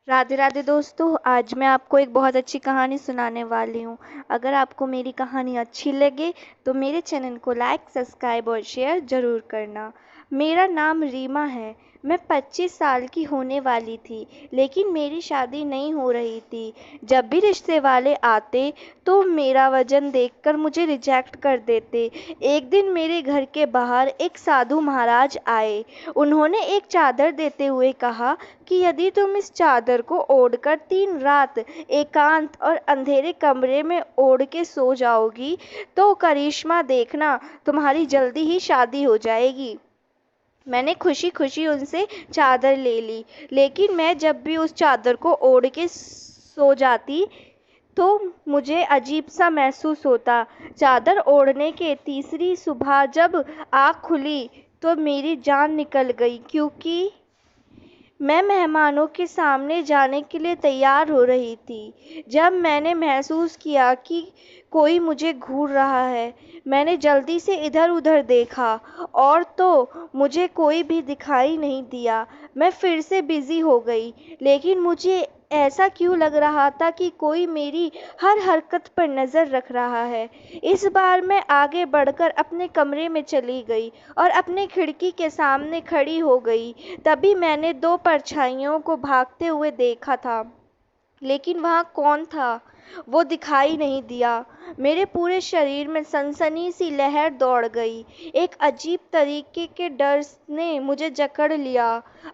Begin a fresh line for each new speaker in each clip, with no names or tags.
राधे राधे दोस्तों, आज मैं आपको एक बहुत अच्छी कहानी सुनाने वाली हूँ। अगर आपको मेरी कहानी अच्छी लगे तो मेरे चैनल को लाइक, सब्सक्राइब और शेयर ज़रूर करना। मेरा नाम रीमा है। मैं 25 साल की होने वाली थी, लेकिन मेरी शादी नहीं हो रही थी। जब भी रिश्ते वाले आते तो मेरा वजन देखकर मुझे रिजेक्ट कर देते। एक दिन मेरे घर के बाहर एक साधु महाराज आए। उन्होंने एक चादर देते हुए कहा कि यदि तुम इस चादर को ओढ़कर 3 रात एकांत और अंधेरे कमरे में ओढ़ के सो जाओगी तो करिश्मा देखना, तुम्हारी जल्दी ही शादी हो जाएगी। मैंने खुशी खुशी उनसे चादर ले ली, लेकिन मैं जब भी उस चादर को ओढ़ के सो जाती तो मुझे अजीब सा महसूस होता। चादर ओढ़ने के तीसरी सुबह जब आँख खुली तो मेरी जान निकल गई, क्योंकि मैं मेहमानों के सामने जाने के लिए तैयार हो रही थी। जब मैंने महसूस किया कि कोई मुझे घूर रहा है, मैंने जल्दी से इधर-उधर देखा और तो मुझे कोई भी दिखाई नहीं दिया। मैं फिर से बिज़ी हो गई, लेकिन मुझे ऐसा क्यों लग रहा था कि कोई मेरी हर हरकत पर नज़र रख रहा है। इस बार मैं आगे बढ़कर अपने कमरे में चली गई और अपनी खिड़की के सामने खड़ी हो गई। तभी मैंने 2 परछाइयों को भागते हुए देखा था, लेकिन वहाँ कौन था, वो दिखाई नहीं दिया। मेरे पूरे शरीर में सनसनी सी लहर दौड़ गई। एक अजीब तरीके के डर ने मुझे जकड़ लिया।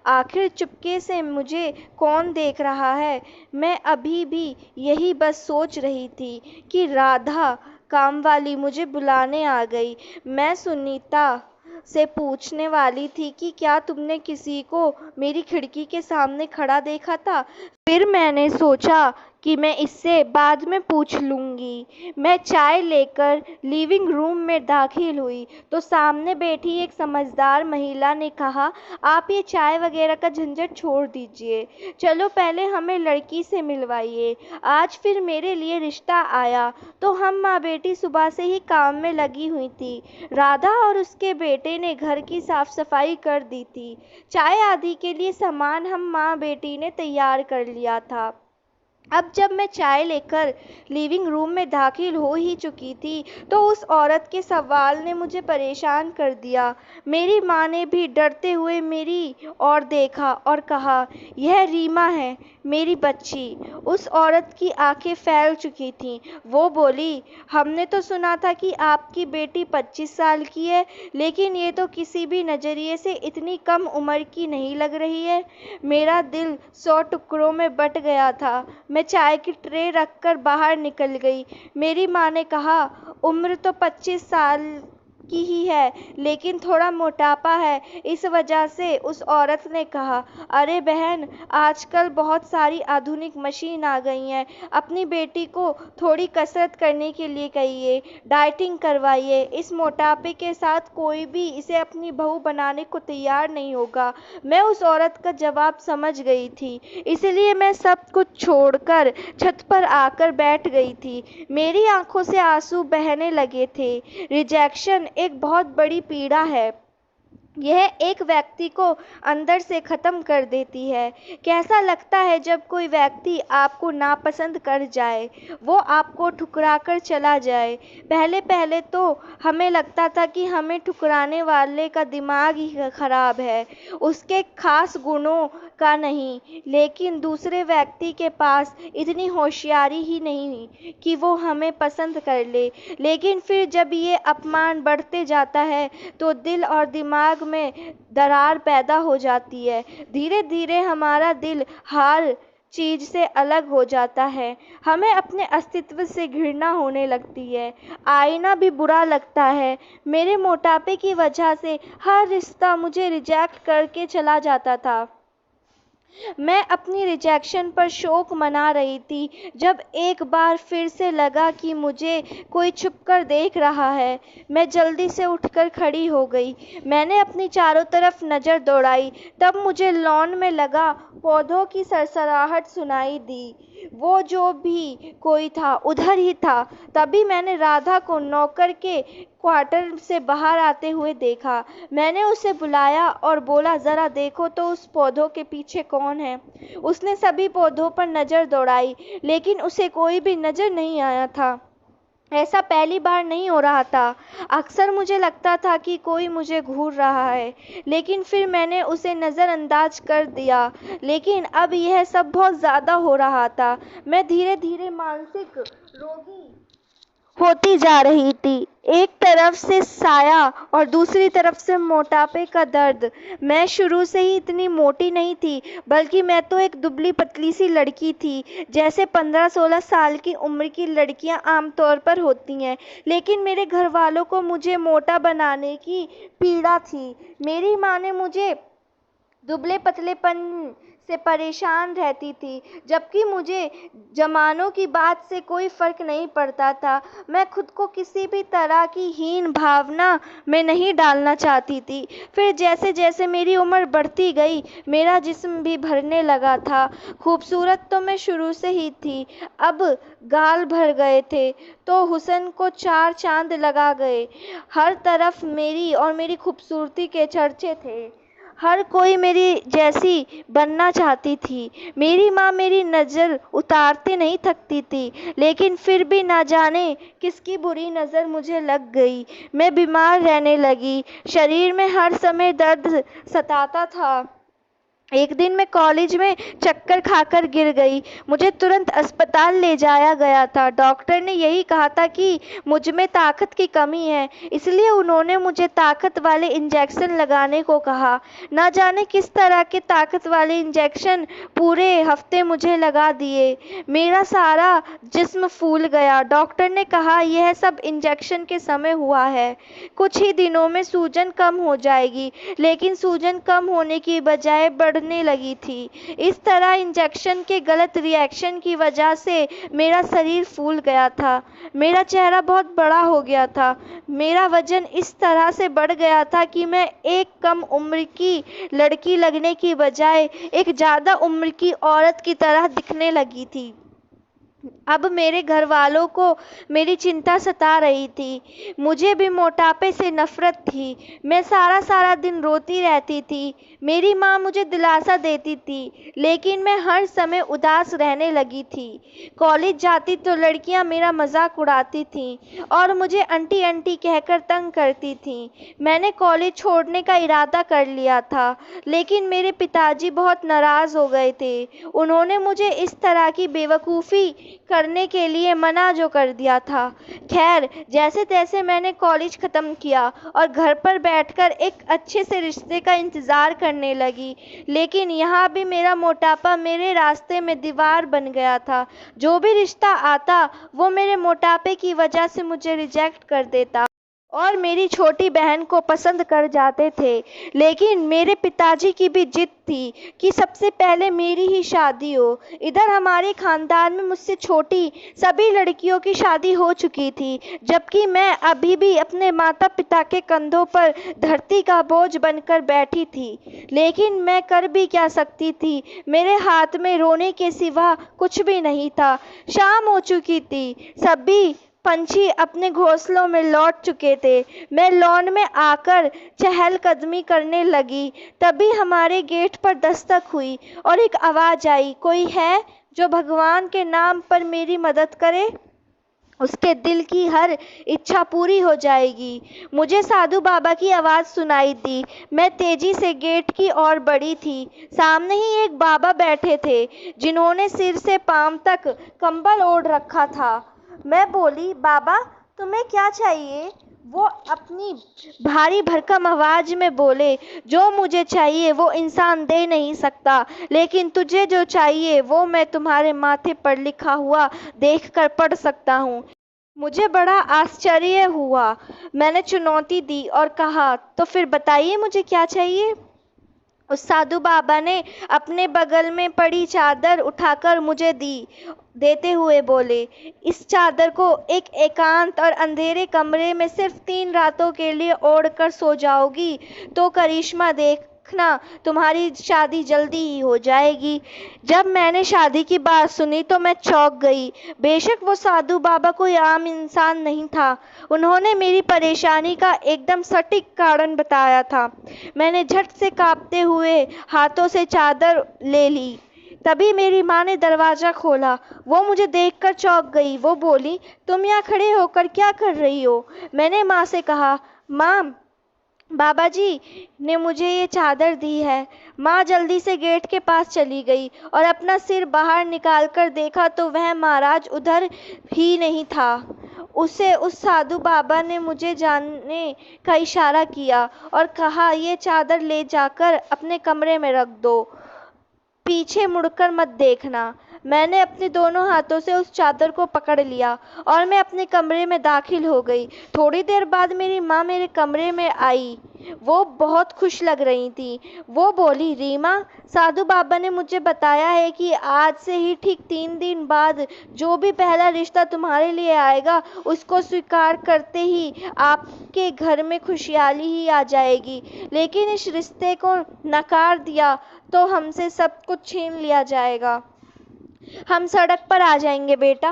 आखिर चुपके से मुझे कौन देख रहा है? मैं अभी भी यही बस सोच रही थी कि राधा कामवाली मुझे बुलाने आ गई। मैं सुनीता से पूछने वाली थी कि क्या तुमने किसी को मेरी खिड़की के सामने खड़ा देखा था? फिर मैंने सोचा कि मैं इससे बाद में पूछ लूँगी। मैं चाय लेकर लिविंग रूम में दाखिल हुई तो सामने बैठी एक समझदार महिला ने कहा, आप ये चाय वगैरह का झंझट छोड़ दीजिए। चलो पहले हमें लड़की से मिलवाइए। आज फिर मेरे लिए रिश्ता आया तो हम माँ बेटी सुबह से ही काम में लगी हुई थी। राधा और उसके बेटे ने घर की साफ सफाई कर दी थी। चाय आदि के लिए सामान हम माँ बेटी ने तैयार कर लिया था। अब जब मैं चाय लेकर लिविंग रूम में दाखिल हो ही चुकी थी तो उस औरत के सवाल ने मुझे परेशान कर दिया। मेरी माँ ने भी डरते हुए मेरी ओर देखा और कहा, यह रीमा है, मेरी बच्ची। उस औरत की आंखें फैल चुकी थीं। वो बोली, हमने तो सुना था कि आपकी बेटी 25 साल की है, लेकिन ये तो किसी भी नज़रिए से इतनी कम उम्र की नहीं लग रही है। मेरा दिल 100 टुकड़ों में बट गया था। मैं चाय की ट्रे रखकर बाहर निकल गई। मेरी माँ ने कहा, उम्र तो 25 साल की ही है, लेकिन थोड़ा मोटापा है, इस वजह से। उस औरत ने कहा, अरे बहन, आजकल बहुत सारी आधुनिक मशीन आ गई हैं। अपनी बेटी को थोड़ी कसरत करने के लिए कहिए, डाइटिंग करवाइए। इस मोटापे के साथ कोई भी इसे अपनी बहू बनाने को तैयार नहीं होगा। मैं उस औरत का जवाब समझ गई थी, इसलिए मैं सब कुछ छोड़कर छत पर आकर बैठ गई थी। मेरी आंखों से आंसू बहने लगे थे। रिजेक्शन एक बहुत बड़ी पीड़ा है। यह एक व्यक्ति को अंदर से ख़त्म कर देती है। कैसा लगता है जब कोई व्यक्ति आपको नापसंद कर जाए, वो आपको ठुकरा कर चला जाए। पहले पहले तो हमें लगता था कि हमें ठुकराने वाले का दिमाग ही खराब है, उसके खास गुणों का नहीं, लेकिन दूसरे व्यक्ति के पास इतनी होशियारी ही नहीं कि वो हमें पसंद कर ले। लेकिन फिर जब ये अपमान बढ़ते जाता है तो दिल और दिमाग में दरार पैदा हो जाती है। धीरे धीरे हमारा दिल हर चीज़ से अलग हो जाता है। हमें अपने अस्तित्व से घृणा होने लगती है। आईना भी बुरा लगता है। मेरे मोटापे की वजह से हर रिश्ता मुझे रिजेक्ट करके चला जाता था। मैं अपनी रिजेक्शन पर शोक मना रही थी जब एक बार फिर से लगा कि मुझे कोई छुपकर देख रहा है। मैं जल्दी से उठकर खड़ी हो गई। मैंने अपनी चारों तरफ नज़र दौड़ाई, तब मुझे लॉन में लगा पौधों की सरसराहट सुनाई दी। वो जो भी कोई था उधर ही था। तभी मैंने राधा को नौकर के क्वार्टर से बाहर आते हुए देखा। मैंने उसे बुलाया और बोला, ज़रा देखो तो उस पौधों के पीछे कौन है। उसने सभी पौधों पर नज़र दौड़ाई, लेकिन उसे कोई भी नज़र नहीं आया था। ऐसा पहली बार नहीं हो रहा था। अक्सर मुझे लगता था कि कोई मुझे घूर रहा है, लेकिन फिर मैंने उसे नज़रअंदाज कर दिया। लेकिन अब यह सब बहुत ज़्यादा हो रहा था। मैं धीरे धीरे मानसिक रोगी होती जा रही थी। एक तरफ से साया और दूसरी तरफ से मोटापे का दर्द। मैं शुरू से ही इतनी मोटी नहीं थी, बल्कि मैं तो एक दुबली पतली सी लड़की थी, जैसे 15-16 साल की उम्र की लड़कियां आमतौर पर होती हैं। लेकिन मेरे घर वालों को मुझे मोटा बनाने की पीड़ा थी। मेरी माँ ने मुझे दुबले पतलेपन से परेशान रहती थी, जबकि मुझे जमानों की बात से कोई फ़र्क नहीं पड़ता था। मैं खुद को किसी भी तरह की हीन भावना में नहीं डालना चाहती थी। फिर जैसे जैसे मेरी उम्र बढ़ती गई, मेरा जिस्म भी भरने लगा था। खूबसूरत तो मैं शुरू से ही थी, अब गाल भर गए थे तो हुस्न को 4 चांद लगा गए। हर तरफ मेरी और मेरी खूबसूरती के चर्चे थे। हर कोई मेरी जैसी बनना चाहती थी। मेरी माँ मेरी नज़र उतारते नहीं थकती थी, लेकिन फिर भी ना जाने किसकी बुरी नज़र मुझे लग गई। मैं बीमार रहने लगी। शरीर में हर समय दर्द सताता था। एक दिन मैं कॉलेज में चक्कर खाकर गिर गई। मुझे तुरंत अस्पताल ले जाया गया था। डॉक्टर ने यही कहा था कि मुझ में ताकत की कमी है, इसलिए उन्होंने मुझे ताकत वाले इंजेक्शन लगाने को कहा। न जाने किस तरह के ताकत वाले इंजेक्शन पूरे हफ्ते मुझे लगा दिए। मेरा सारा जिस्म फूल गया। डॉक्टर ने कहा, यह सब इंजेक्शन के समय हुआ है, कुछ ही दिनों में सूजन कम हो जाएगी। लेकिन सूजन कम होने की बजाय बढ़ने लगी थी। इस तरह इंजेक्शन के गलत रिएक्शन की वजह से मेरा शरीर फूल गया था। मेरा चेहरा बहुत बड़ा हो गया था। मेरा वजन इस तरह से बढ़ गया था कि मैं एक कम उम्र की लड़की लगने की बजाय एक ज़्यादा उम्र की औरत की तरह दिखने लगी थी। अब मेरे घर वालों को मेरी चिंता सता रही थी। मुझे भी मोटापे से नफरत थी। मैं सारा सारा दिन रोती रहती थी। मेरी माँ मुझे दिलासा देती थी, लेकिन मैं हर समय उदास रहने लगी थी। कॉलेज जाती तो लड़कियाँ मेरा मजाक उड़ाती थीं और मुझे आंटी आंटी कहकर तंग करती थीं। मैंने कॉलेज छोड़ने का इरादा कर लिया था, लेकिन मेरे पिताजी बहुत नाराज़ हो गए थे। उन्होंने मुझे इस तरह की बेवकूफ़ी करने के लिए मना जो कर दिया था। खैर, जैसे तैसे मैंने कॉलेज ख़त्म किया और घर पर बैठकर एक अच्छे से रिश्ते का इंतज़ार करने लगी। लेकिन यहाँ भी मेरा मोटापा मेरे रास्ते में दीवार बन गया था। जो भी रिश्ता आता वो मेरे मोटापे की वजह से मुझे रिजेक्ट कर देता और मेरी छोटी बहन को पसंद कर जाते थे। लेकिन मेरे पिताजी की भी जिद थी कि सबसे पहले मेरी ही शादी हो। इधर हमारे खानदान में मुझसे छोटी सभी लड़कियों की शादी हो चुकी थी, जबकि मैं अभी भी अपने माता पिता के कंधों पर धरती का बोझ बनकर बैठी थी। लेकिन मैं कर भी क्या सकती थी। मेरे हाथ में रोने के सिवा कुछ भी नहीं था। शाम हो चुकी थी। सभी पंछी अपने घोंसलों में लौट चुके थे। मैं लॉन में आकर चहलकदमी करने लगी। तभी हमारे गेट पर दस्तक हुई और एक आवाज़ आई, कोई है जो भगवान के नाम पर मेरी मदद करे? उसके दिल की हर इच्छा पूरी हो जाएगी। मुझे साधु बाबा की आवाज़ सुनाई दी। मैं तेजी से गेट की ओर बढ़ी थी। सामने ही एक बाबा बैठे थे, जिन्होंने सिर से पांव तक कंबल ओढ़ रखा था। मैं बोली, बाबा तुम्हें क्या चाहिए? वो अपनी भारी भरकम आवाज़ में बोले, जो मुझे चाहिए वो इंसान दे नहीं सकता, लेकिन तुझे जो चाहिए वो मैं तुम्हारे माथे पर लिखा हुआ देखकर पढ़ सकता हूँ। मुझे बड़ा आश्चर्य हुआ। मैंने चुनौती दी और कहा, तो फिर बताइए मुझे क्या चाहिए? उस साधु बाबा ने अपने बगल में पड़ी चादर उठाकर मुझे देते हुए बोले, इस चादर को एक एकांत और अंधेरे कमरे में सिर्फ 3 रातों के लिए ओढ़कर सो जाओगी तो करिश्मा देख देखना, तुम्हारी शादी जल्दी ही हो जाएगी। जब मैंने शादी की बात सुनी तो मैं चौंक गई। बेशक वो साधु बाबा कोई आम इंसान नहीं था। उन्होंने मेरी परेशानी का एकदम सटीक कारण बताया था। मैंने झट से कांपते हुए हाथों से चादर ले ली। तभी मेरी माँ ने दरवाज़ा खोला। वो मुझे देखकर चौंक गई। वो बोली, तुम यहाँ खड़े होकर क्या कर रही हो? मैंने माँ से कहा, माँ, बाबा जी ने मुझे ये चादर दी है। माँ जल्दी से गेट के पास चली गई और अपना सिर बाहर निकालकर देखा तो वह महाराज उधर ही नहीं था। उसे उस साधु बाबा ने मुझे जाने का इशारा किया और कहा, ये चादर ले जाकर अपने कमरे में रख दो, पीछे मुड़कर मत देखना। मैंने अपने दोनों हाथों से उस चादर को पकड़ लिया और मैं अपने कमरे में दाखिल हो गई। थोड़ी देर बाद मेरी माँ मेरे कमरे में आई। वो बहुत खुश लग रही थी। वो बोली, रीमा, साधु बाबा ने मुझे बताया है कि आज से ही ठीक 3 दिन बाद जो भी पहला रिश्ता तुम्हारे लिए आएगा उसको स्वीकार करते ही आपके घर में खुशहाली ही आ जाएगी। लेकिन इस रिश्ते को नकार दिया तो हमसे सब कुछ छीन लिया जाएगा। हम सड़क पर आ जाएंगे बेटा।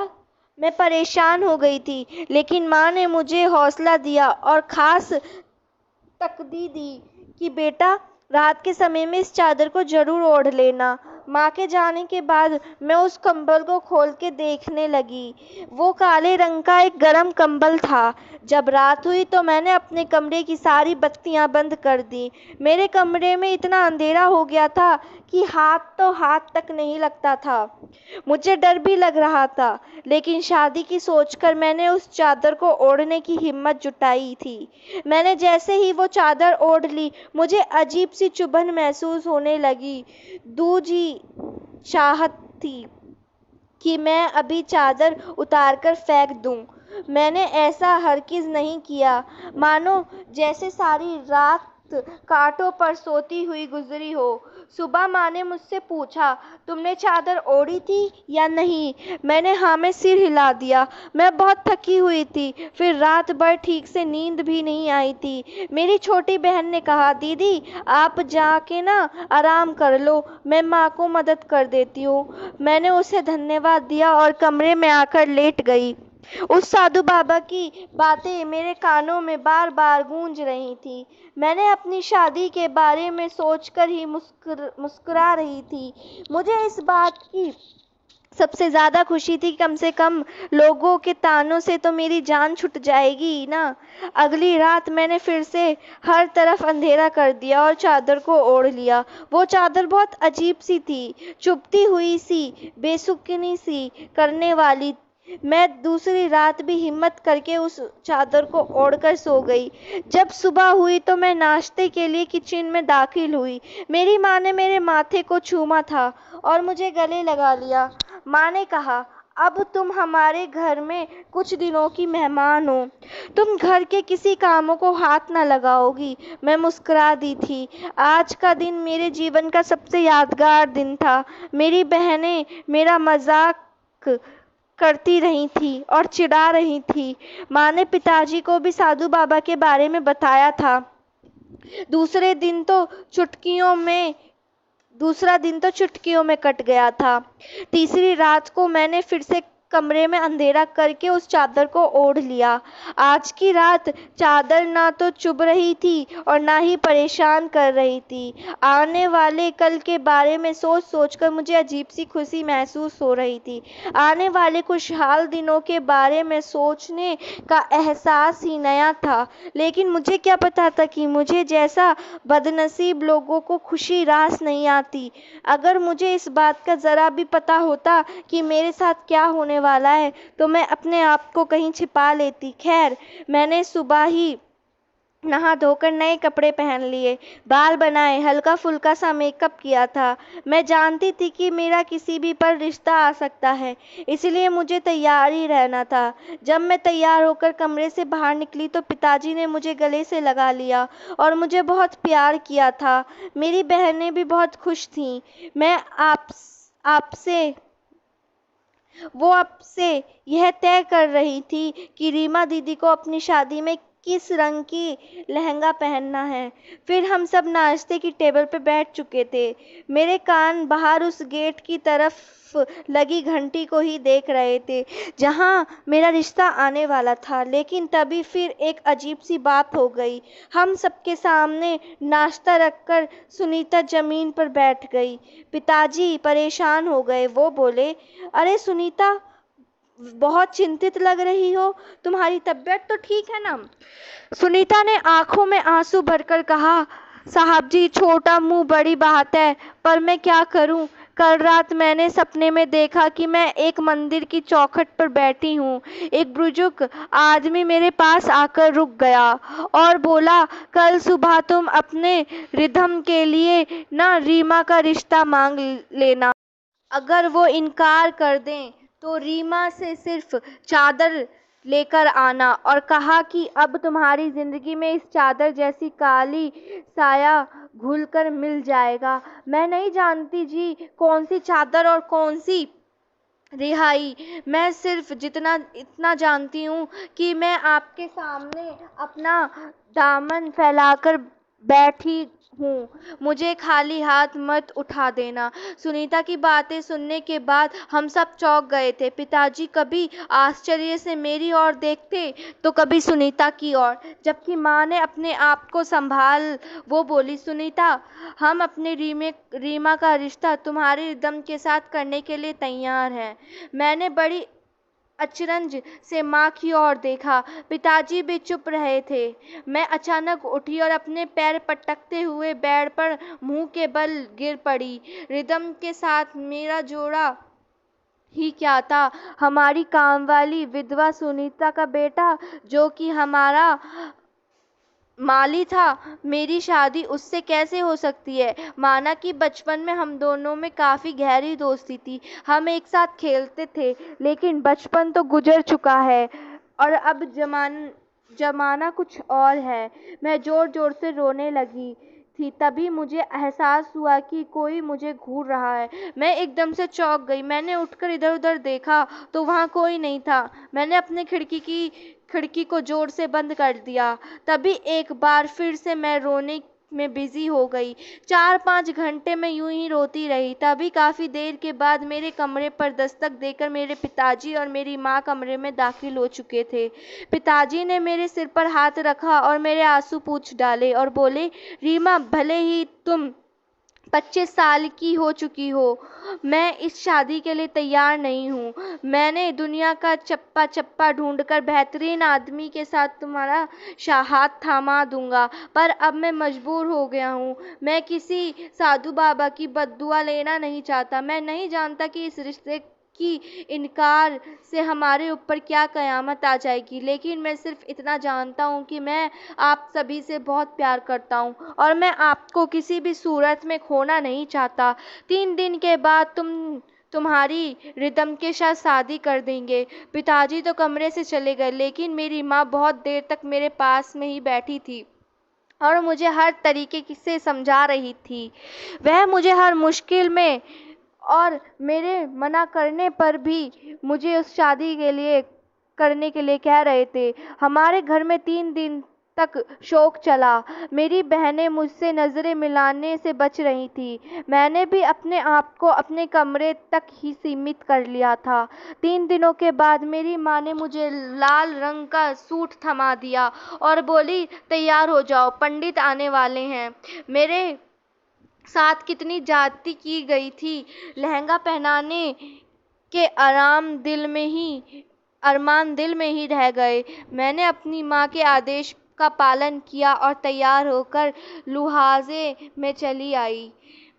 मैं परेशान हो गई थी, लेकिन माँ ने मुझे हौसला दिया और खास तकदी दी कि बेटा, रात के समय में इस चादर को जरूर ओढ़ लेना। माँ के जाने के बाद मैं उस कंबल को खोल के देखने लगी। वो काले रंग का एक गर्म कंबल था। जब रात हुई तो मैंने अपने कमरे की सारी बत्तियां बंद कर दी। मेरे कमरे में इतना अंधेरा हो गया था कि हाथ तक नहीं लगता था। मुझे डर भी लग रहा था, लेकिन शादी की सोचकर मैंने उस चादर को ओढ़ने की हिम्मत जुटाई थी। मैंने जैसे ही वो चादर ओढ़ ली, मुझे अजीब सी चुभन महसूस होने लगी। दूजी चाहत थी कि मैं अभी चादर उतारकर फेंक दूं। मैंने ऐसा हरगिज़ नहीं किया। मानो जैसे सारी रात कांटों पर सोती हुई गुजरी हो। सुबह माँ ने मुझसे पूछा, तुमने चादर ओढ़ी थी या नहीं? मैंने हाँ में सिर हिला दिया। मैं बहुत थकी हुई थी, फिर रात भर ठीक से नींद भी नहीं आई थी। मेरी छोटी बहन ने कहा, दीदी आप जाके ना आराम कर लो, मैं माँ को मदद कर देती हूँ। मैंने उसे धन्यवाद दिया और कमरे में आकर लेट गई। उस साधु बाबा की बातें मेरे कानों में बार बार गूंज रही थी। मैंने अपनी शादी के बारे में सोचकर ही मुस्कुरा रही थी। मुझे इस बात की सबसे ज़्यादा खुशी थी कि कम से कम लोगों के तानों से तो मेरी जान छूट जाएगी ना। अगली रात मैंने फिर से हर तरफ अंधेरा कर दिया और चादर को ओढ़ लिया। वो चादर बहुत अजीब सी थी, चुभती हुई सी, बेसुकनी सी करने वाली। मैं दूसरी रात भी हिम्मत करके उस चादर को ओढ़कर सो गई। जब सुबह हुई तो मैं नाश्ते के लिए किचन में दाखिल हुई। मेरी माँ ने मेरे माथे को चूमा था और मुझे गले लगा लिया। माँ ने कहा, अब तुम हमारे घर में कुछ दिनों की मेहमान हो। तुम घर के किसी कामों को हाथ न लगाओगी। मैं मुस्कुरा दी थी। आज का दिन मेरे जीवन का सबसे यादगार दिन था। मेरी बहनें मेरा मजाक करती रही थी और चिढ़ा रही थी। माँ ने पिताजी को भी साधु बाबा के बारे में बताया था। दूसरा दिन तो चुटकियों में कट गया था। तीसरी रात को मैंने फिर से कमरे में अंधेरा करके उस चादर को ओढ़ लिया। आज की रात चादर ना तो चुभ रही थी और ना ही परेशान कर रही थी। आने वाले कल के बारे में सोच सोचकर मुझे अजीब सी खुशी महसूस हो रही थी। आने वाले खुशहाल दिनों के बारे में सोचने का एहसास ही नया था। लेकिन मुझे क्या पता था कि मुझे जैसा बदनसीब लोगों को खुशी रास नहीं आती। अगर मुझे इस बात का ज़रा भी पता होता कि मेरे साथ क्या होने वाला है तो मैं अपने आप को कहीं छिपा लेती। खैर, मैंने सुबह ही नहा धोकर नए कपड़े पहन लिए, बाल बनाए, हल्का फुल्का सा मेकअप किया था। मैं जानती थी कि मेरा किसी भी पर रिश्ता आ सकता है, इसलिए मुझे तैयार ही रहना था। जब मैं तैयार होकर कमरे से बाहर निकली तो पिताजी ने मुझे गले से लगा लिया और मुझे बहुत प्यार किया था। मेरी बहनें भी बहुत खुश थीं। वो आपसे यह तय कर रही थी कि रीमा दीदी को अपनी शादी में किस रंग की लहंगा पहनना है। फिर हम सब नाश्ते की टेबल पर बैठ चुके थे। मेरे कान बाहर उस गेट की तरफ लगी घंटी को ही देख रहे थे जहां मेरा रिश्ता आने वाला था। लेकिन तभी फिर एक अजीब सी बात हो गई। हम सबके सामने नाश्ता रखकर सुनीता जमीन पर बैठ गई। पिताजी परेशान हो गए। वो बोले, अरे सुनीता, बहुत चिंतित लग रही हो, तुम्हारी तबीयत तो ठीक है ना? सुनीता ने आंखों में आंसू भरकर कहा, साहब जी, छोटा मुंह बड़ी बात है, पर मैं क्या करूं। कल रात मैंने सपने में देखा कि मैं एक मंदिर की चौखट पर बैठी हूं। एक बुजुर्ग आदमी मेरे पास आकर रुक गया और बोला, कल सुबह तुम अपने रिधम के लिए ना रीमा का रिश्ता मांग लेना। अगर वो इनकार कर दें तो रीमा से सिर्फ चादर लेकर आना, और कहा कि अब तुम्हारी जिंदगी में इस चादर जैसी काली साया घुलकर मिल जाएगा। मैं नहीं जानती जी कौन सी चादर और कौन सी रिहाई। मैं सिर्फ इतना जानती हूँ कि मैं आपके सामने अपना दामन फैलाकर बैठी हूँ, मुझे खाली हाथ मत उठा देना। सुनीता की बातें सुनने के बाद हम सब चौंक गए थे। पिताजी कभी आश्चर्य से मेरी ओर देखते तो कभी सुनीता की ओर, जबकि माँ ने अपने आप को संभाल वो बोली, सुनीता, हम अपने रीमा का रिश्ता तुम्हारे रिदम के साथ करने के लिए तैयार हैं। मैंने बड़ी अचरज से माँ की ओर देखा। पिताजी भी चुप रहे थे। मैं अचानक उठी और अपने पैर पटकते हुए बेड पर मुंह के बल गिर पड़ी। रिदम के साथ मेरा जोड़ा ही क्या था, हमारी कामवाली विधवा सुनीता का बेटा, जो कि हमारा माली था, मेरी शादी उससे कैसे हो सकती है। माना कि बचपन में हम दोनों में काफ़ी गहरी दोस्ती थी, हम एक साथ खेलते थे, लेकिन बचपन तो गुजर चुका है और अब जमाना कुछ और है। मैं ज़ोर ज़ोर से रोने लगी थी। तभी मुझे एहसास हुआ कि कोई मुझे घूर रहा है। मैं एकदम से चौंक गई। मैंने उठकर इधर उधर देखा तो वहाँ कोई नहीं था। मैंने अपने खिड़की को जोर से बंद कर दिया। तभी एक बार फिर से मैं रोने में बिजी हो गई। 4-5 घंटे में यूं ही रोती रही। तभी काफी देर के बाद मेरे कमरे पर दस्तक देकर मेरे पिताजी और मेरी माँ कमरे में दाखिल हो चुके थे। पिताजी ने मेरे सिर पर हाथ रखा और मेरे आंसू पोंछ डाले और बोले, रीमा, भले ही तुम 25 साल की हो चुकी हो, मैं इस शादी के लिए तैयार नहीं हूँ। मैंने दुनिया का चप्पा चप्पा ढूंढकर बेहतरीन आदमी के साथ तुम्हारा हाथ थामा दूंगा, पर अब मैं मजबूर हो गया हूँ। मैं किसी साधु बाबा की बद्दुआ लेना नहीं चाहता। मैं नहीं जानता कि इस रिश्ते की इनकार से हमारे ऊपर क्या कयामत आ जाएगी, लेकिन मैं सिर्फ इतना जानता हूँ कि मैं आप सभी से बहुत प्यार करता हूँ और मैं आपको किसी भी सूरत में खोना नहीं चाहता। 3 दिन के बाद तुम्हारी रिदम के साथ शादी कर देंगे। पिताजी तो कमरे से चले गए, लेकिन मेरी माँ बहुत देर तक मेरे पास में ही बैठी थी और मुझे हर तरीके से समझा रही थी। वह मुझे हर मुश्किल में और मेरे मना करने पर भी मुझे उस शादी के लिए करने के लिए कह रहे थे। हमारे घर में 3 दिन तक शोक चला। मेरी बहनें मुझसे नजरें मिलाने से बच रही थी। मैंने भी अपने आप को अपने कमरे तक ही सीमित कर लिया था। 3 दिनों के बाद मेरी माँ ने मुझे लाल रंग का सूट थमा दिया और बोली, तैयार हो जाओ, पंडित आने वाले हैं। मेरे साथ कितनी जाती की गई थी। लहंगा पहनाने के अरमान दिल में ही रह गए। मैंने अपनी माँ के आदेश का पालन किया और तैयार होकर लुहाजे में चली आई।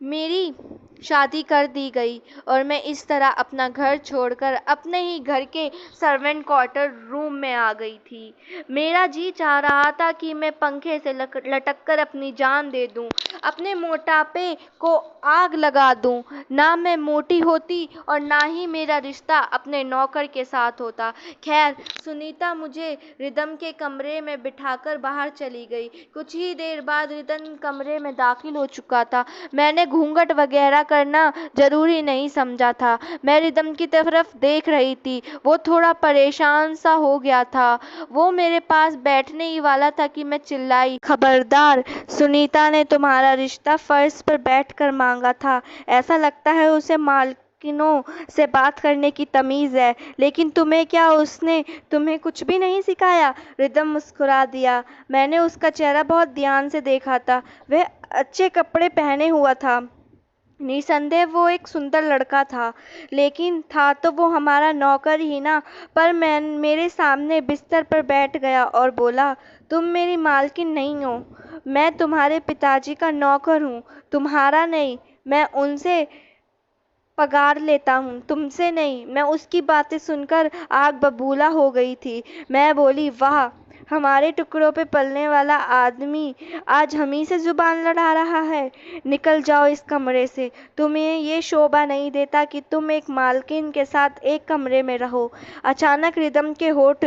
मेरी शादी कर दी गई और मैं इस तरह अपना घर छोड़कर अपने ही घर के सर्वेंट क्वार्टर रूम में आ गई थी। मेरा जी चाह रहा था कि मैं पंखे से लटक कर अपनी जान दे दूं। अपने मोटापे को आग लगा दूं। ना मैं मोटी होती और ना ही मेरा रिश्ता अपने नौकर के साथ होता। खैर, सुनीता मुझे रिदम के कमरे में बिठाकर बाहर चली गई। कुछ ही देर बाद रिदम कमरे में दाखिल हो चुका था। मैंने घूंघट वगैरह करना जरूरी नहीं समझा था। मैं रिदम की तरफ देख रही थी। वो थोड़ा परेशान सा हो गया था। वो मेरे पास बैठने ही वाला था कि मैं चिल्लाई, खबरदार, सुनीता ने तुम्हारा रिश्ता फर्श पर बैठकर मांगा था। ऐसा लगता है उसे मालकिनों से बात करने की तमीज है। लेकिन तुम्हें क्या, उसने तुम्हें कुछ भी नहीं सिखाया? रिदम मुस्कुरा दिया। मैंने उसका चेहरा बहुत ध्यान से देखा था। वह अच्छे कपड़े पहने हुआ था। निसंदेह वो एक सुंदर लड़का था। लेकिन था तो वो हमारा नौकर ही ना। पर मैं मेरे सामने बिस्तर पर बैठ गया और बोला, तुम मेरी मालकिन नहीं हो। मैं तुम्हारे पिताजी का नौकर हूँ, तुम्हारा नहीं। मैं उनसे पगार लेता हूँ, तुमसे नहीं। मैं उसकी बातें सुनकर आग बबूला हो गई थी। मैं बोली, वाह, हमारे टुकड़ों पे पलने वाला आदमी आज हम ही से जुबान लड़ा रहा है। निकल जाओ इस कमरे से। तुम्हें ये शोभा नहीं देता कि तुम एक मालकिन के साथ एक कमरे में रहो। अचानक रिदम के होठ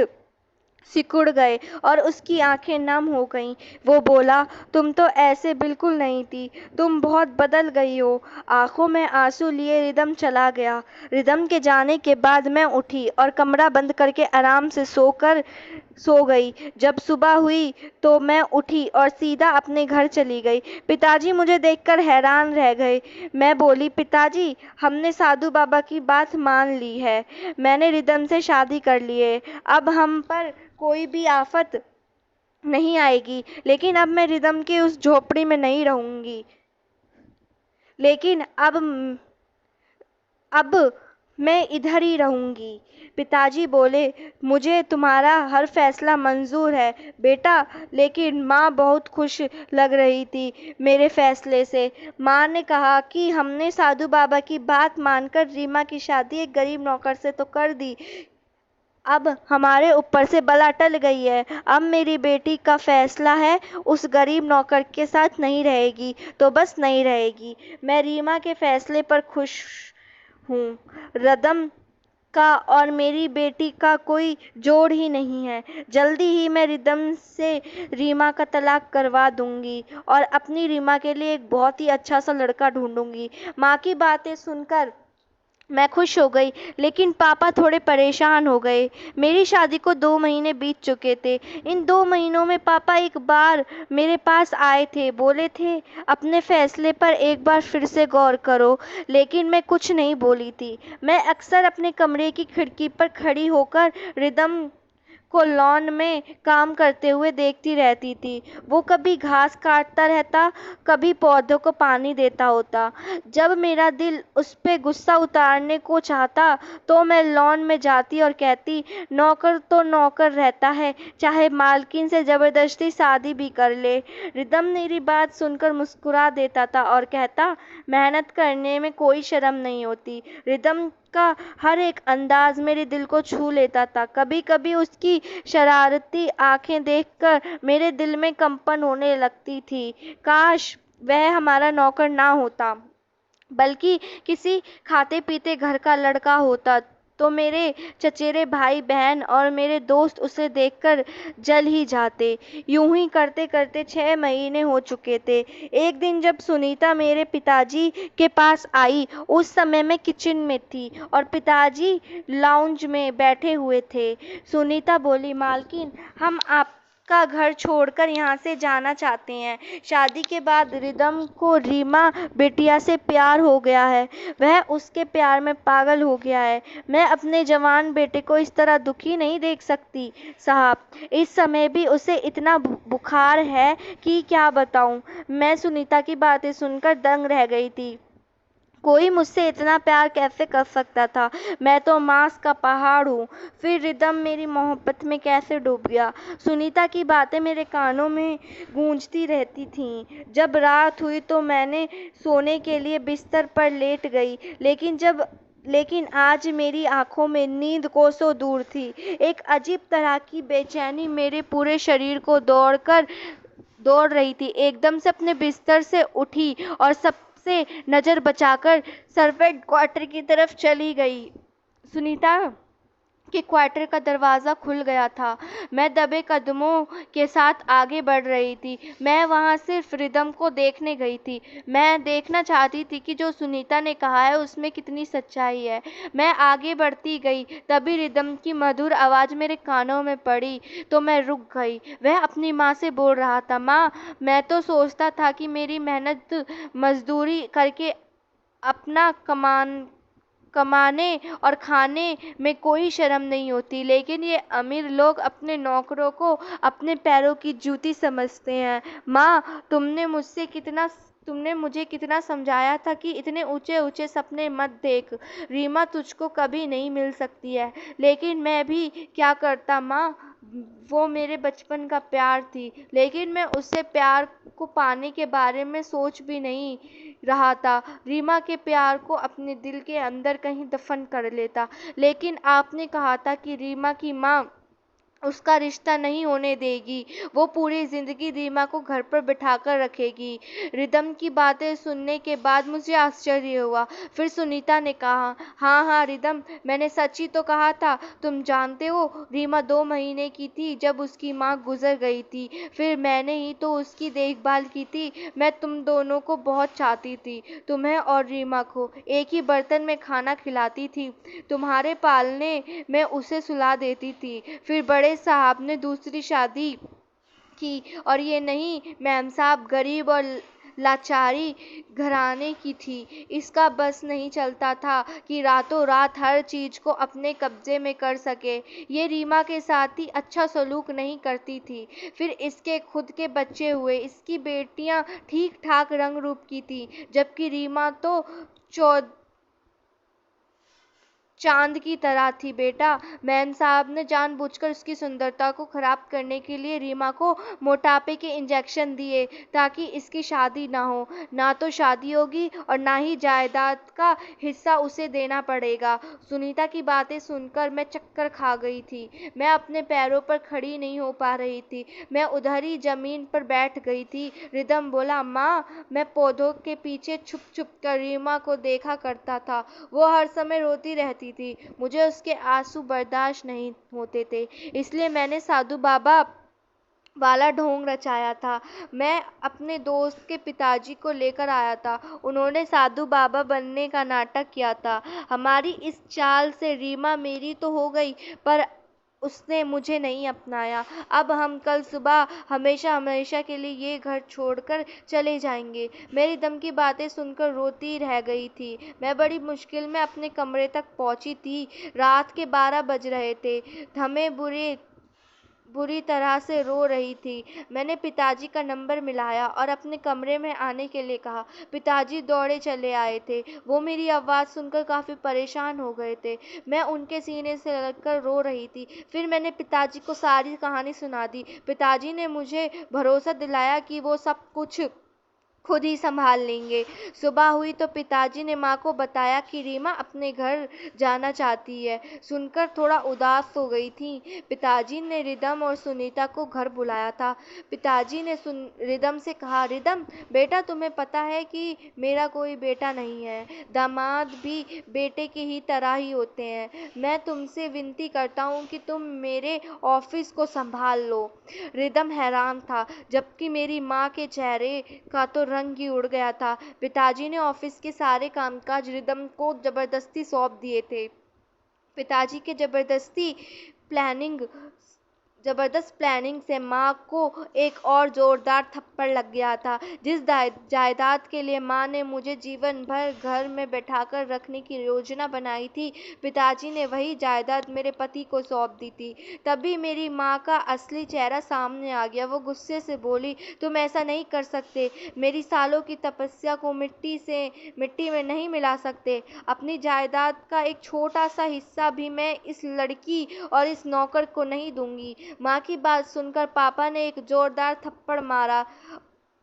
सिकुड़ गए और उसकी आंखें नम हो गईं। वो बोला, तुम तो ऐसे बिल्कुल नहीं थी। तुम बहुत बदल गई हो। आंखों में आंसू लिए रिदम चला गया। रिदम के जाने के बाद मैं उठी और कमरा बंद करके आराम से सो गई। जब सुबह हुई तो मैं उठी और सीधा अपने घर चली गई। पिताजी मुझे देखकर हैरान रह गए। मैं बोली, पिताजी, हमने साधु बाबा की बात मान ली है। मैंने रिदम से शादी कर ली है। अब हम पर कोई भी आफत नहीं आएगी। लेकिन अब मैं रिदम की उस झोपड़ी में नहीं रहूंगी। लेकिन अब मैं इधर ही रहूंगी। पिताजी बोले, मुझे तुम्हारा हर फैसला मंजूर है बेटा। लेकिन माँ बहुत खुश लग रही थी मेरे फैसले से। माँ ने कहा कि हमने साधु बाबा की बात मानकर रीमा की शादी एक गरीब नौकर से तो कर दी। अब हमारे ऊपर से बला टल गई है। अब मेरी बेटी का फैसला है, उस गरीब नौकर के साथ नहीं रहेगी तो बस नहीं रहेगी। मैं रीमा के फैसले पर खुश हूँ। रदम का और मेरी बेटी का कोई जोड़ ही नहीं है। जल्दी ही मैं रिदम से रीमा का तलाक करवा दूंगी और अपनी रीमा के लिए एक बहुत ही अच्छा सा लड़का ढूंढूंगी। माँ की बातें सुनकर मैं खुश हो गई, लेकिन पापा थोड़े परेशान हो गए। मेरी शादी को 2 महीने बीत चुके थे। इन 2 महीनों में पापा एक बार मेरे पास आए थे। बोले थे, अपने फैसले पर एक बार फिर से गौर करो। लेकिन मैं कुछ नहीं बोली थी। मैं अक्सर अपने कमरे की खिड़की पर खड़ी होकर रिदम को लॉन में काम करते हुए देखती रहती थी। वो कभी घास काटता रहता, कभी पौधों को पानी देता होता। जब मेरा दिल उस पे गुस्सा उतारने को चाहता तो मैं लॉन में जाती और कहती, नौकर तो नौकर रहता है, चाहे मालकिन से जबरदस्ती शादी भी कर ले। रिदम मेरी बात सुनकर मुस्कुरा देता था और कहता, मेहनत करने में कोई शर्म नहीं होती। रिदम का हर एक अंदाज मेरे दिल को छू लेता था। कभी कभी उसकी शरारती आंखें देखकर मेरे दिल में कंपन होने लगती थी। काश वह हमारा नौकर ना होता, बल्कि किसी खाते पीते घर का लड़का होता, तो मेरे चचेरे भाई बहन और मेरे दोस्त उसे देखकर जल ही जाते। यूं ही करते करते 6 महीने हो चुके थे। एक दिन जब सुनीता मेरे पिताजी के पास आई, उस समय मैं किचन में थी और पिताजी लाउंज में बैठे हुए थे। सुनीता बोली, मालकिन, हम आपका घर छोड़कर यहाँ से जाना चाहते हैं। शादी के बाद रिदम को रीमा बिटिया से प्यार हो गया है। वह उसके प्यार में पागल हो गया है। मैं अपने जवान बेटे को इस तरह दुखी नहीं देख सकती साहब। इस समय भी उसे इतना बुखार है कि क्या बताऊं। मैं सुनीता की बातें सुनकर दंग रह गई थी। कोई मुझसे इतना प्यार कैसे कर सकता था? मैं तो मांस का पहाड़ हूँ। फिर रिदम मेरी मोहब्बत में कैसे डूब गया? सुनीता की बातें मेरे कानों में गूंजती रहती थीं। जब रात हुई तो मैंने सोने के लिए बिस्तर पर लेट गई, लेकिन आज मेरी आंखों में नींद कोसों दूर थी। एक अजीब तरह की बेचैनी मेरे पूरे शरीर को दौड़ रही थी। एकदम से अपने बिस्तर से उठी और सबसे नज़र बचाकर सर्वेंट क्वार्टर की तरफ चली गई। सुनीता के क्वार्टर का दरवाज़ा खुल गया था। मैं दबे कदमों के साथ आगे बढ़ रही थी। मैं वहाँ सिर्फ रिदम को देखने गई थी। मैं देखना चाहती थी कि जो सुनीता ने कहा है उसमें कितनी सच्चाई है। मैं आगे बढ़ती गई, तभी रिदम की मधुर आवाज़ मेरे कानों में पड़ी तो मैं रुक गई। वह अपनी माँ से बोल रहा था, माँ, मैं तो सोचता था कि मेरी मेहनत मजदूरी करके अपना कमाने और खाने में कोई शर्म नहीं होती, लेकिन ये अमीर लोग अपने नौकरों को अपने पैरों की जूती समझते हैं। माँ, तुमने मुझे कितना समझाया था कि इतने ऊंचे ऊंचे सपने मत देख। रीमा तुझको कभी नहीं मिल सकती है, लेकिन मैं भी क्या करता माँ। वो मेरे बचपन का प्यार थी, लेकिन मैं उससे प्यार को पाने के बारे में सोच भी नहीं रहा था। रीमा के प्यार को अपने दिल के अंदर कहीं दफन कर लेता, लेकिन आपने कहा था कि रीमा की माँ उसका रिश्ता नहीं होने देगी। वो पूरी ज़िंदगी रीमा को घर पर बिठाकर रखेगी। रिदम की बातें सुनने के बाद मुझे आश्चर्य हुआ। फिर सुनीता ने कहा, हाँ हाँ रिदम, मैंने सच ही तो कहा था। तुम जानते हो, रीमा 2 महीने की थी जब उसकी माँ गुजर गई थी। फिर मैंने ही तो उसकी देखभाल की थी। मैं तुम दोनों को बहुत चाहती थी, तुम्हें और रीमा को। एक ही बर्तन में खाना खिलाती थी, तुम्हारे पालने में उसे सुला देती थी। फिर बड़े साहब ने दूसरी शादी की, और ये नहीं मैम साहब, गरीब और लाचारी घराने की थी। इसका बस नहीं चलता था कि रातों रात हर चीज को अपने कब्जे में कर सके। ये रीमा के साथ ही अच्छा सलूक नहीं करती थी। फिर इसके खुद के बच्चे हुए। इसकी बेटियां ठीक ठाक रंग रूप की थी, जबकि रीमा तो चौ चांद की तरह थी। बेटा, मैम साहब ने जानबूझकर उसकी सुंदरता को खराब करने के लिए रीमा को मोटापे के इंजेक्शन दिए, ताकि इसकी शादी ना हो। ना तो शादी होगी और ना ही जायदाद का हिस्सा उसे देना पड़ेगा। सुनीता की बातें सुनकर मैं चक्कर खा गई थी। मैं अपने पैरों पर खड़ी नहीं हो पा रही थी। मैं उधर ही जमीन पर बैठ गई थी। रिदम बोला, माँ, मैं पौधों के पीछे छुप छुप कर रीमा को देखा करता था। वो हर समय रोती रहती थी। मुझे उसके आंसू बर्दाश्त नहीं होते थे, इसलिए मैंने साधु बाबा वाला ढोंग रचाया था। मैं अपने दोस्त के पिताजी को लेकर आया था। उन्होंने साधु बाबा बनने का नाटक किया था। हमारी इस चाल से रीमा मेरी तो हो गई, पर उसने मुझे नहीं अपनाया। अब हम कल सुबह हमेशा हमेशा के लिए ये घर छोड़कर चले जाएंगे। मेरी दम की बातें सुनकर रोती रह गई थी। मैं बड़ी मुश्किल में अपने कमरे तक पहुंची थी। रात के 12 बज रहे थे। हमें बुरी तरह से रो रही थी। मैंने पिताजी का नंबर मिलाया और अपने कमरे में आने के लिए कहा। पिताजी दौड़े चले आए थे। वो मेरी आवाज़ सुनकर काफ़ी परेशान हो गए थे। मैं उनके सीने से लगकर रो रही थी। फिर मैंने पिताजी को सारी कहानी सुना दी। पिताजी ने मुझे भरोसा दिलाया कि वो सब कुछ खुद ही संभाल लेंगे। सुबह हुई तो पिताजी ने माँ को बताया कि रीमा अपने घर जाना चाहती है। सुनकर थोड़ा उदास हो गई थी। पिताजी ने रिदम और सुनीता को घर बुलाया था। पिताजी ने रिदम से कहा, रिदम बेटा, तुम्हें पता है कि मेरा कोई बेटा नहीं है। दामाद भी बेटे की ही तरह ही होते हैं। मैं तुमसे विनती करता हूँ कि तुम मेरे ऑफिस को संभाल लो। रिदम हैरान था, जबकि मेरी माँ के चेहरे का तो रंग ही उड़ गया था। पिताजी ने ऑफिस के सारे कामकाज रिदम को जबरदस्ती सौंप दिए थे। पिताजी के प्लानिंग जबरदस्त प्लानिंग से माँ को एक और जोरदार थप्पड़ लग गया था। जिस जायदाद के लिए माँ ने मुझे जीवन भर घर में बैठाकर रखने की योजना बनाई थी, पिताजी ने वही जायदाद मेरे पति को सौंप दी थी। तभी मेरी माँ का असली चेहरा सामने आ गया। वो गुस्से से बोली, तुम ऐसा नहीं कर सकते। मेरी सालों की तपस्या को मिट्टी में नहीं मिला सकते। अपनी जायदाद का एक छोटा सा हिस्सा भी मैं इस लड़की और इस नौकर को नहीं दूंगी। माँ की बात सुनकर पापा ने एक जोरदार थप्पड़ मारा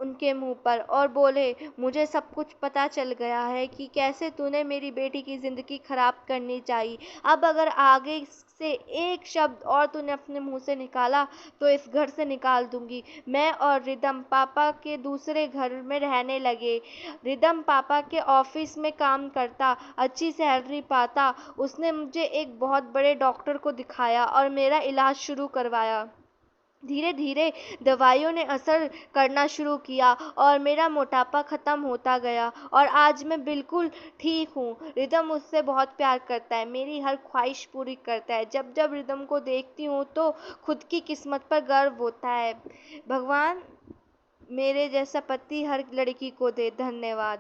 उनके मुंह पर और बोले, मुझे सब कुछ पता चल गया है कि कैसे तूने मेरी बेटी की ज़िंदगी खराब करनी चाहिए। अब अगर आगे से एक शब्द और तूने अपने मुंह से निकाला तो इस घर से निकाल दूंगी। मैं और रिदम पापा के दूसरे घर में रहने लगे। रिदम पापा के ऑफिस में काम करता, अच्छी सैलरी पाता। उसने मुझे एक बहुत बड़े डॉक्टर को दिखाया और मेरा इलाज शुरू करवाया। धीरे धीरे दवाइयों ने असर करना शुरू किया और मेरा मोटापा खत्म होता गया और आज मैं बिल्कुल ठीक हूँ। रिदम मुझसे बहुत प्यार करता है, मेरी हर ख्वाहिश पूरी करता है। जब जब रिदम को देखती हूँ तो खुद की किस्मत पर गर्व होता है। भगवान मेरे जैसा पति हर लड़की को दे। धन्यवाद।